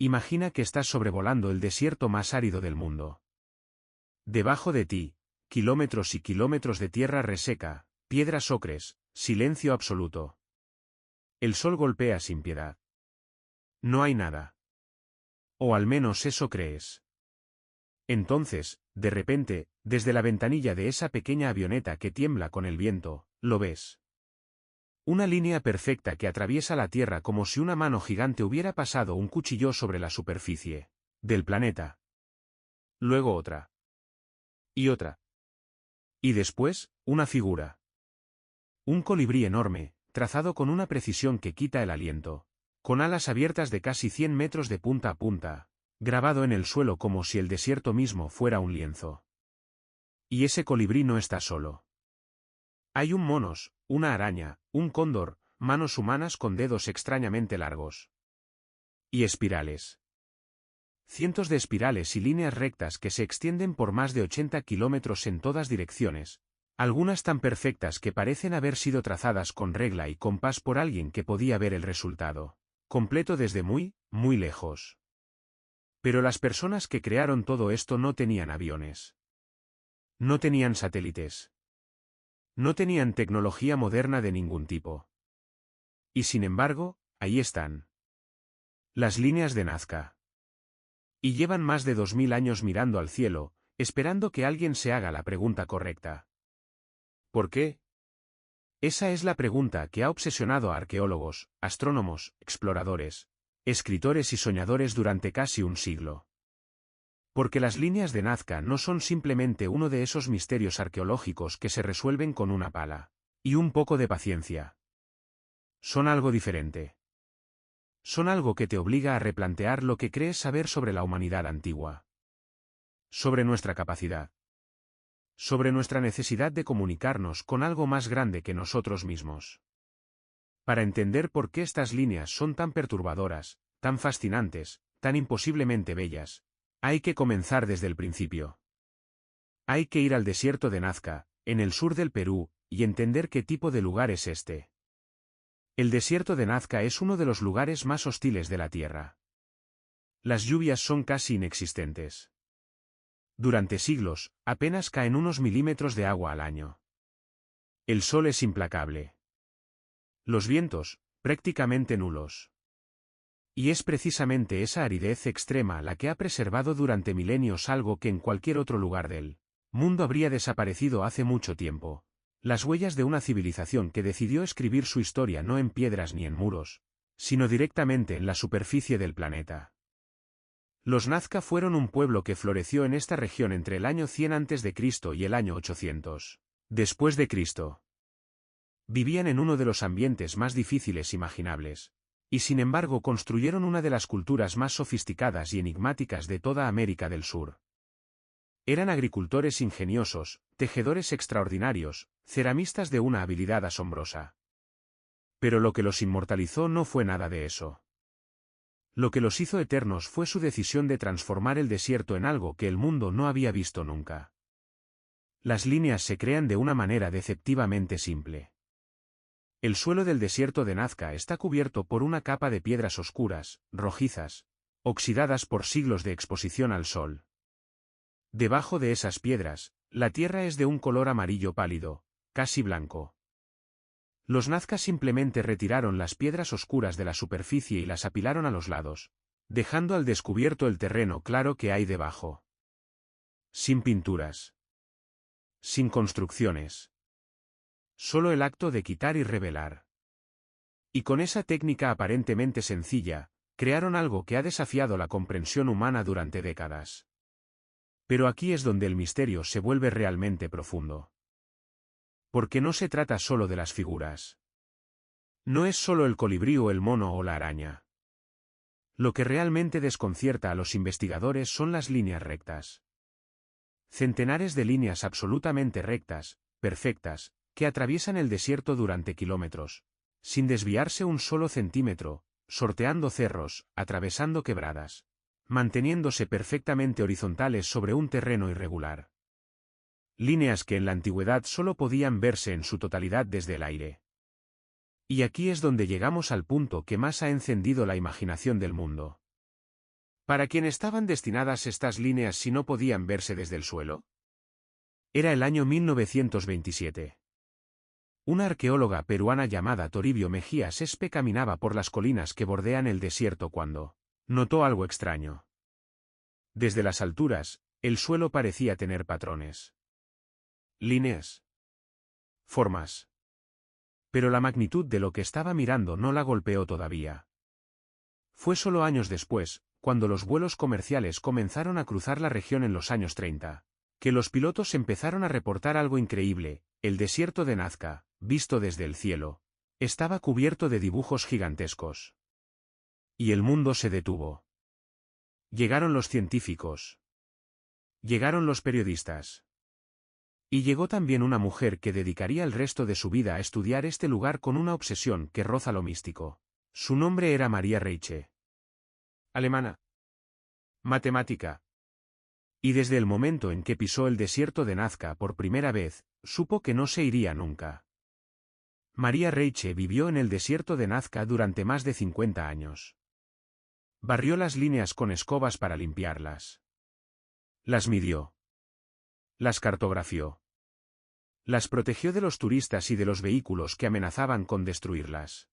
Imagina que estás sobrevolando el desierto más árido del mundo. Debajo de ti, kilómetros y kilómetros de tierra reseca, piedras ocres, silencio absoluto. El sol golpea sin piedad. No hay nada. O al menos eso crees. Entonces, de repente, desde la ventanilla de esa pequeña avioneta que tiembla con el viento, lo ves. Una línea perfecta que atraviesa la Tierra como si una mano gigante hubiera pasado un cuchillo sobre la superficie del planeta. Luego otra. Y otra. Y después, una figura. Un colibrí enorme, trazado con una precisión que quita el aliento, con alas abiertas de casi 100 metros de punta a punta, grabado en el suelo como si el desierto mismo fuera un lienzo. Y ese colibrí no está solo. Hay un monos, una araña, un cóndor, manos humanas con dedos extrañamente largos. Y espirales. Cientos de espirales y líneas rectas que se extienden por más de 80 kilómetros en todas direcciones, algunas tan perfectas que parecen haber sido trazadas con regla y compás por alguien que podía ver el resultado completo desde muy, muy lejos. Pero las personas que crearon todo esto no tenían aviones. No tenían satélites. No tenían tecnología moderna de ningún tipo. Y sin embargo, ahí están. Las líneas de Nazca. Y llevan más de 2000 años mirando al cielo, esperando que alguien se haga la pregunta correcta. ¿Por qué? Esa es la pregunta que ha obsesionado a arqueólogos, astrónomos, exploradores, escritores y soñadores durante casi un siglo. Porque las líneas de Nazca no son simplemente uno de esos misterios arqueológicos que se resuelven con una pala y un poco de paciencia. Son algo diferente. Son algo que te obliga a replantear lo que crees saber sobre la humanidad antigua. Sobre nuestra capacidad. Sobre nuestra necesidad de comunicarnos con algo más grande que nosotros mismos. Para entender por qué estas líneas son tan perturbadoras, tan fascinantes, tan imposiblemente bellas, hay que comenzar desde el principio. Hay que ir al desierto de Nazca, en el sur del Perú, y entender qué tipo de lugar es este. El desierto de Nazca es uno de los lugares más hostiles de la Tierra. Las lluvias son casi inexistentes. Durante siglos, apenas caen unos milímetros de agua al año. El sol es implacable. Los vientos, prácticamente nulos. Y es precisamente esa aridez extrema la que ha preservado durante milenios algo que en cualquier otro lugar del mundo habría desaparecido hace mucho tiempo. Las huellas de una civilización que decidió escribir su historia no en piedras ni en muros, sino directamente en la superficie del planeta. Los Nazca fueron un pueblo que floreció en esta región entre el año 100 a.C. y el año 800 después de Cristo. Vivían en uno de los ambientes más difíciles imaginables, y sin embargo construyeron una de las culturas más sofisticadas y enigmáticas de toda América del Sur. Eran agricultores ingeniosos, tejedores extraordinarios, ceramistas de una habilidad asombrosa. Pero lo que los inmortalizó no fue nada de eso. Lo que los hizo eternos fue su decisión de transformar el desierto en algo que el mundo no había visto nunca. Las líneas se crean de una manera deceptivamente simple. El suelo del desierto de Nazca está cubierto por una capa de piedras oscuras, rojizas, oxidadas por siglos de exposición al sol. Debajo de esas piedras, la tierra es de un color amarillo pálido, casi blanco. Los Nazca simplemente retiraron las piedras oscuras de la superficie y las apilaron a los lados, dejando al descubierto el terreno claro que hay debajo. Sin pinturas. Sin construcciones. Solo el acto de quitar y revelar. Y con esa técnica aparentemente sencilla, crearon algo que ha desafiado la comprensión humana durante décadas. Pero aquí es donde el misterio se vuelve realmente profundo. Porque no se trata solo de las figuras. No es solo el colibrí o el mono o la araña. Lo que realmente desconcierta a los investigadores son las líneas rectas. Centenares de líneas absolutamente rectas, perfectas, que atraviesan el desierto durante kilómetros, sin desviarse un solo centímetro, sorteando cerros, atravesando quebradas, manteniéndose perfectamente horizontales sobre un terreno irregular. Líneas que en la antigüedad solo podían verse en su totalidad desde el aire. Y aquí es donde llegamos al punto que más ha encendido la imaginación del mundo. ¿Para quién estaban destinadas estas líneas si no podían verse desde el suelo? Era el año 1927. Una arqueóloga peruana llamada Toribio Mejías Espe caminaba por las colinas que bordean el desierto cuando notó algo extraño. Desde las alturas, el suelo parecía tener patrones. Líneas. Formas. Pero la magnitud de lo que estaba mirando no la golpeó todavía. Fue solo años después, cuando los vuelos comerciales comenzaron a cruzar la región en los años 30, que los pilotos empezaron a reportar algo increíble: el desierto de Nazca, visto desde el cielo, estaba cubierto de dibujos gigantescos. Y el mundo se detuvo. Llegaron los científicos. Llegaron los periodistas. Y llegó también una mujer que dedicaría el resto de su vida a estudiar este lugar con una obsesión que roza lo místico. Su nombre era María Reiche. Alemana. Matemática. Y desde el momento en que pisó el desierto de Nazca por primera vez, supo que no se iría nunca. María Reiche vivió en el desierto de Nazca durante más de 50 años. Barrió las líneas con escobas para limpiarlas. Las midió. Las cartografió. Las protegió de los turistas y de los vehículos que amenazaban con destruirlas.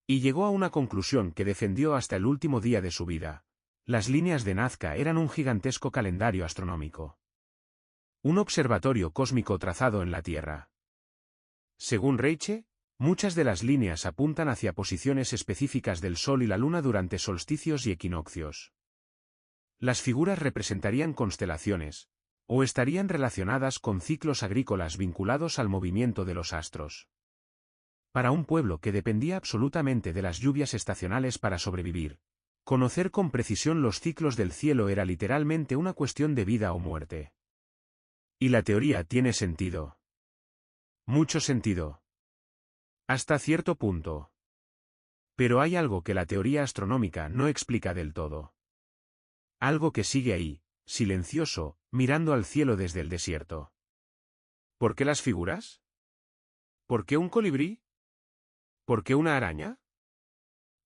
Y llegó a una conclusión que defendió hasta el último día de su vida: las líneas de Nazca eran un gigantesco calendario astronómico. Un observatorio cósmico trazado en la Tierra. Según Reiche, muchas de las líneas apuntan hacia posiciones específicas del Sol y la Luna durante solsticios y equinoccios. Las figuras representarían constelaciones, o estarían relacionadas con ciclos agrícolas vinculados al movimiento de los astros. Para un pueblo que dependía absolutamente de las lluvias estacionales para sobrevivir, conocer con precisión los ciclos del cielo era literalmente una cuestión de vida o muerte. Y la teoría tiene sentido. Mucho sentido. Hasta cierto punto. Pero hay algo que la teoría astronómica no explica del todo. Algo que sigue ahí, silencioso, mirando al cielo desde el desierto. ¿Por qué las figuras? ¿Por qué un colibrí? ¿Por qué una araña?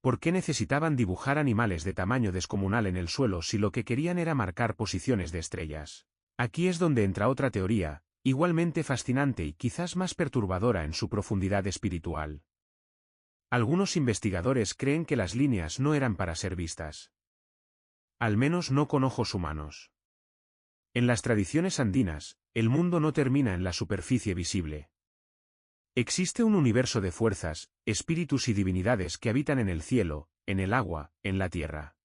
¿Por qué necesitaban dibujar animales de tamaño descomunal en el suelo si lo que querían era marcar posiciones de estrellas? Aquí es donde entra otra teoría, igualmente fascinante y quizás más perturbadora en su profundidad espiritual. Algunos investigadores creen que las líneas no eran para ser vistas. Al menos no con ojos humanos. En las tradiciones andinas, el mundo no termina en la superficie visible. Existe un universo de fuerzas, espíritus y divinidades que habitan en el cielo, en el agua, en la tierra.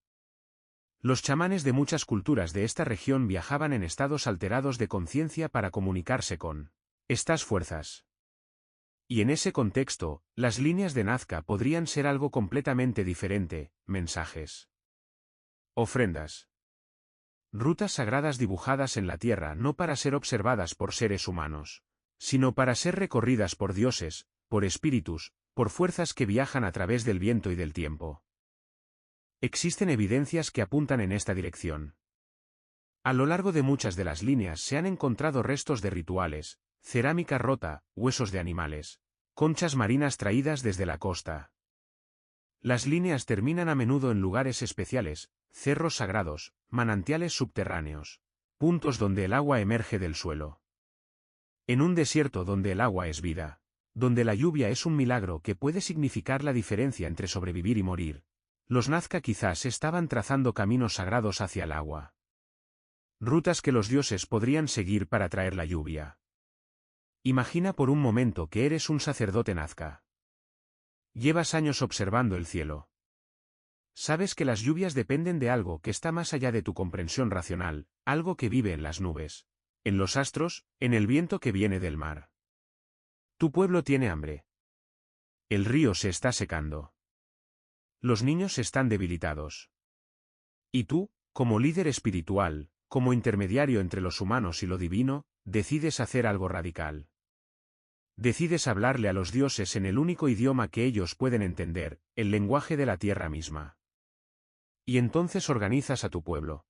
Los chamanes de muchas culturas de esta región viajaban en estados alterados de conciencia para comunicarse con estas fuerzas. Y en ese contexto, las líneas de Nazca podrían ser algo completamente diferente: mensajes. Ofrendas. Rutas sagradas dibujadas en la tierra no para ser observadas por seres humanos, sino para ser recorridas por dioses, por espíritus, por fuerzas que viajan a través del viento y del tiempo. Existen evidencias que apuntan en esta dirección. A lo largo de muchas de las líneas se han encontrado restos de rituales, cerámica rota, huesos de animales, conchas marinas traídas desde la costa. Las líneas terminan a menudo en lugares especiales, cerros sagrados, manantiales subterráneos, puntos donde el agua emerge del suelo. En un desierto donde el agua es vida, donde la lluvia es un milagro que puede significar la diferencia entre sobrevivir y morir, los Nazca quizás estaban trazando caminos sagrados hacia el agua. Rutas que los dioses podrían seguir para traer la lluvia. Imagina por un momento que eres un sacerdote Nazca. Llevas años observando el cielo. Sabes que las lluvias dependen de algo que está más allá de tu comprensión racional, algo que vive en las nubes, en los astros, en el viento que viene del mar. Tu pueblo tiene hambre. El río se está secando. Los niños están debilitados. Y tú, como líder espiritual, como intermediario entre los humanos y lo divino, decides hacer algo radical. Decides hablarle a los dioses en el único idioma que ellos pueden entender, el lenguaje de la tierra misma. Y entonces organizas a tu pueblo.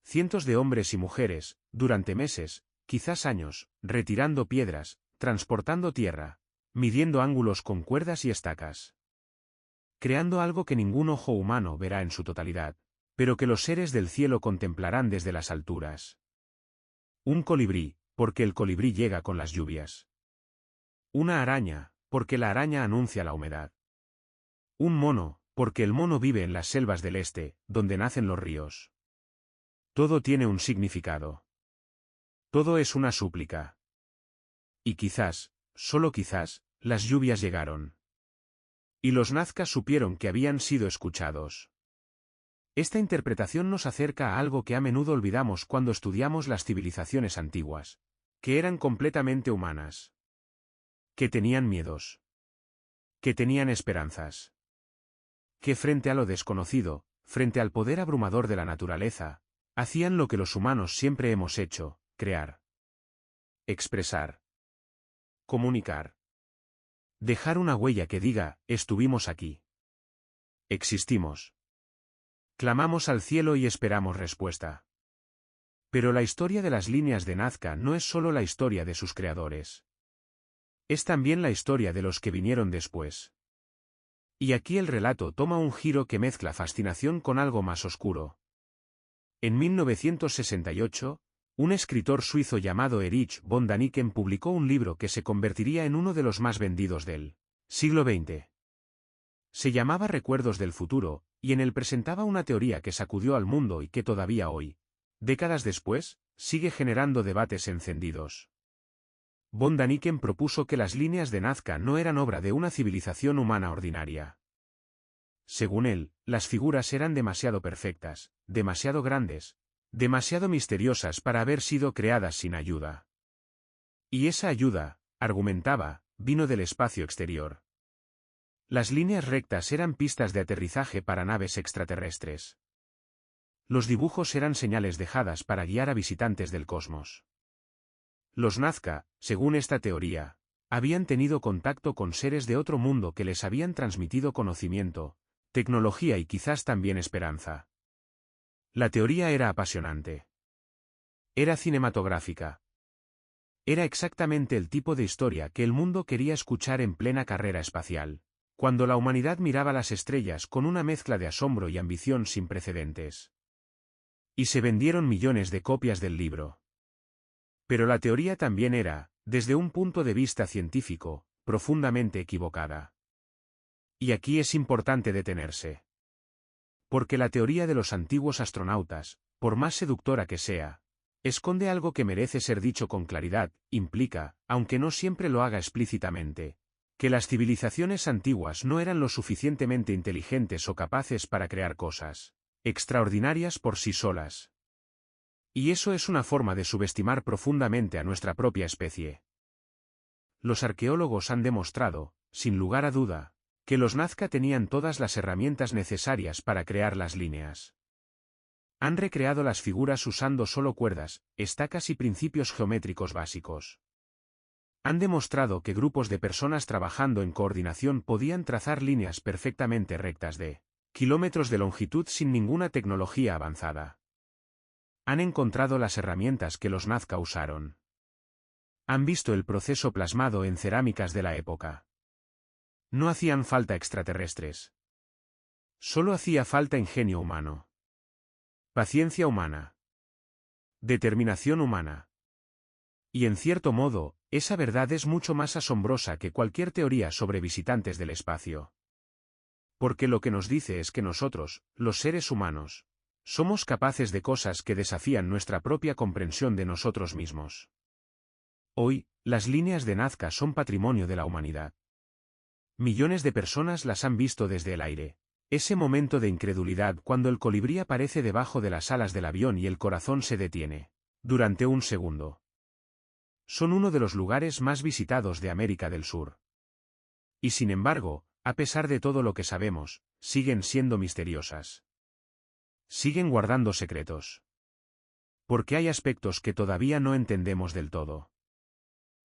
Cientos de hombres y mujeres, durante meses, quizás años, retirando piedras, transportando tierra, midiendo ángulos con cuerdas y estacas. Creando algo que ningún ojo humano verá en su totalidad, pero que los seres del cielo contemplarán desde las alturas. Un colibrí, porque el colibrí llega con las lluvias. Una araña, porque la araña anuncia la humedad. Un mono, porque el mono vive en las selvas del este, donde nacen los ríos. Todo tiene un significado. Todo es una súplica. Y quizás, solo quizás, las lluvias llegaron. Y los nazcas supieron que habían sido escuchados. Esta interpretación nos acerca a algo que a menudo olvidamos cuando estudiamos las civilizaciones antiguas, que eran completamente humanas. Que tenían miedos. Que tenían esperanzas. Que frente a lo desconocido, frente al poder abrumador de la naturaleza, hacían lo que los humanos siempre hemos hecho, crear. Expresar. Comunicar. Dejar una huella que diga, estuvimos aquí. Existimos. Clamamos al cielo y esperamos respuesta. Pero la historia de las líneas de Nazca no es solo la historia de sus creadores. Es también la historia de los que vinieron después. Y aquí el relato toma un giro que mezcla fascinación con algo más oscuro. En 1968, un escritor suizo llamado Erich von Däniken publicó un libro que se convertiría en uno de los más vendidos del siglo XX. Se llamaba Recuerdos del futuro, y en él presentaba una teoría que sacudió al mundo y que todavía hoy, décadas después, sigue generando debates encendidos. Von Däniken propuso que las líneas de Nazca no eran obra de una civilización humana ordinaria. Según él, las figuras eran demasiado perfectas, demasiado grandes, demasiado misteriosas para haber sido creadas sin ayuda. Y esa ayuda, argumentaba, vino del espacio exterior. Las líneas rectas eran pistas de aterrizaje para naves extraterrestres. Los dibujos eran señales dejadas para guiar a visitantes del cosmos. Los Nazca, según esta teoría, habían tenido contacto con seres de otro mundo que les habían transmitido conocimiento, tecnología y quizás también esperanza. La teoría era apasionante. Era cinematográfica. Era exactamente el tipo de historia que el mundo quería escuchar en plena carrera espacial, cuando la humanidad miraba las estrellas con una mezcla de asombro y ambición sin precedentes. Y se vendieron millones de copias del libro. Pero la teoría también era, desde un punto de vista científico, profundamente equivocada. Y aquí es importante detenerse. Porque la teoría de los antiguos astronautas, por más seductora que sea, esconde algo que merece ser dicho con claridad, implica, aunque no siempre lo haga explícitamente, que las civilizaciones antiguas no eran lo suficientemente inteligentes o capaces para crear cosas extraordinarias por sí solas. Y eso es una forma de subestimar profundamente a nuestra propia especie. Los arqueólogos han demostrado, sin lugar a duda, que los Nazca tenían todas las herramientas necesarias para crear las líneas. Han recreado las figuras usando solo cuerdas, estacas y principios geométricos básicos. Han demostrado que grupos de personas trabajando en coordinación podían trazar líneas perfectamente rectas de kilómetros de longitud sin ninguna tecnología avanzada. Han encontrado las herramientas que los Nazca usaron. Han visto el proceso plasmado en cerámicas de la época. No hacían falta extraterrestres. Solo hacía falta ingenio humano. Paciencia humana. Determinación humana. Y en cierto modo, esa verdad es mucho más asombrosa que cualquier teoría sobre visitantes del espacio. Porque lo que nos dice es que nosotros, los seres humanos, somos capaces de cosas que desafían nuestra propia comprensión de nosotros mismos. Hoy, las líneas de Nazca son patrimonio de la humanidad. Millones de personas las han visto desde el aire. Ese momento de incredulidad cuando el colibrí aparece debajo de las alas del avión y el corazón se detiene. Durante un segundo. Son uno de los lugares más visitados de América del Sur. Y sin embargo, a pesar de todo lo que sabemos, siguen siendo misteriosas. Siguen guardando secretos. Porque hay aspectos que todavía no entendemos del todo.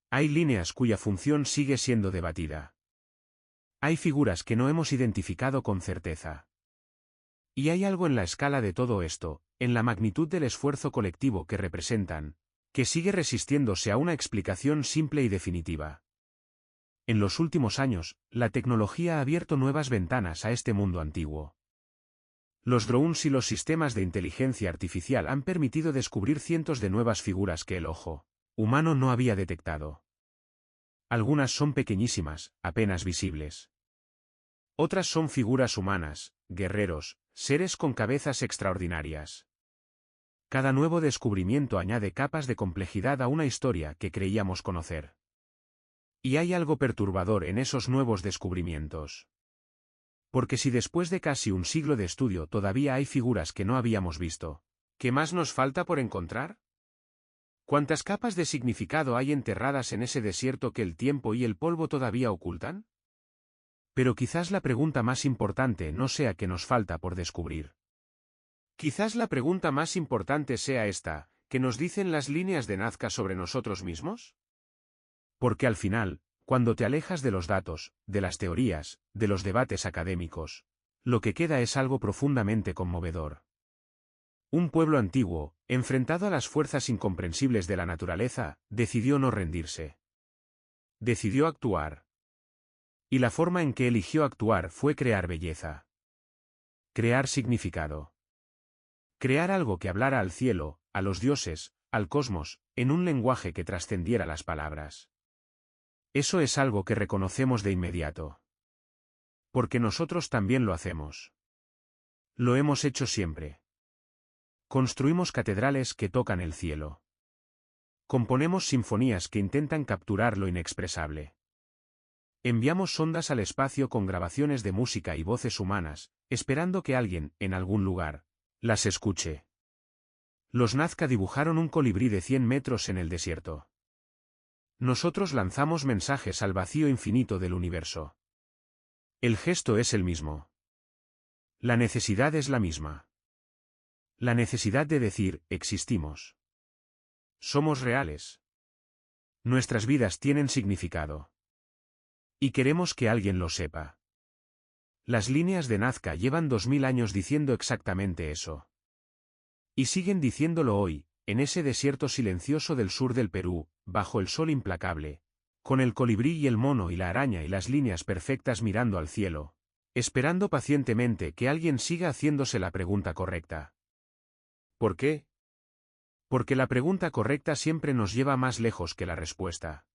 Hay líneas cuya función sigue siendo debatida. Hay figuras que no hemos identificado con certeza. Y hay algo en la escala de todo esto, en la magnitud del esfuerzo colectivo que representan, que sigue resistiéndose a una explicación simple y definitiva. En los últimos años, la tecnología ha abierto nuevas ventanas a este mundo antiguo. Los drones y los sistemas de inteligencia artificial han permitido descubrir cientos de nuevas figuras que el ojo humano no había detectado. Algunas son pequeñísimas, apenas visibles. Otras son figuras humanas, guerreros, seres con cabezas extraordinarias. Cada nuevo descubrimiento añade capas de complejidad a una historia que creíamos conocer. Y hay algo perturbador en esos nuevos descubrimientos. Porque si después de casi un siglo de estudio todavía hay figuras que no habíamos visto, ¿qué más nos falta por encontrar? ¿Cuántas capas de significado hay enterradas en ese desierto que el tiempo y el polvo todavía ocultan? Pero quizás la pregunta más importante no sea qué nos falta por descubrir. Quizás la pregunta más importante sea esta: ¿qué nos dicen las líneas de Nazca sobre nosotros mismos? Porque al final, cuando te alejas de los datos, de las teorías, de los debates académicos, lo que queda es algo profundamente conmovedor. Un pueblo antiguo, enfrentado a las fuerzas incomprensibles de la naturaleza, decidió no rendirse. Decidió actuar. Y la forma en que eligió actuar fue crear belleza. Crear significado. Crear algo que hablara al cielo, a los dioses, al cosmos, en un lenguaje que trascendiera las palabras. Eso es algo que reconocemos de inmediato. Porque nosotros también lo hacemos. Lo hemos hecho siempre. Construimos catedrales que tocan el cielo. Componemos sinfonías que intentan capturar lo inexpresable. Enviamos sondas al espacio con grabaciones de música y voces humanas, esperando que alguien, en algún lugar, las escuche. Los Nazca dibujaron un colibrí de 100 metros en el desierto. Nosotros lanzamos mensajes al vacío infinito del universo. El gesto es el mismo. La necesidad es la misma. La necesidad de decir, existimos. Somos reales. Nuestras vidas tienen significado. Y queremos que alguien lo sepa. Las líneas de Nazca llevan 2000 años diciendo exactamente eso. Y siguen diciéndolo hoy, en ese desierto silencioso del sur del Perú, bajo el sol implacable, con el colibrí y el mono y la araña y las líneas perfectas mirando al cielo, esperando pacientemente que alguien siga haciéndose la pregunta correcta. ¿Por qué? Porque la pregunta correcta siempre nos lleva más lejos que la respuesta.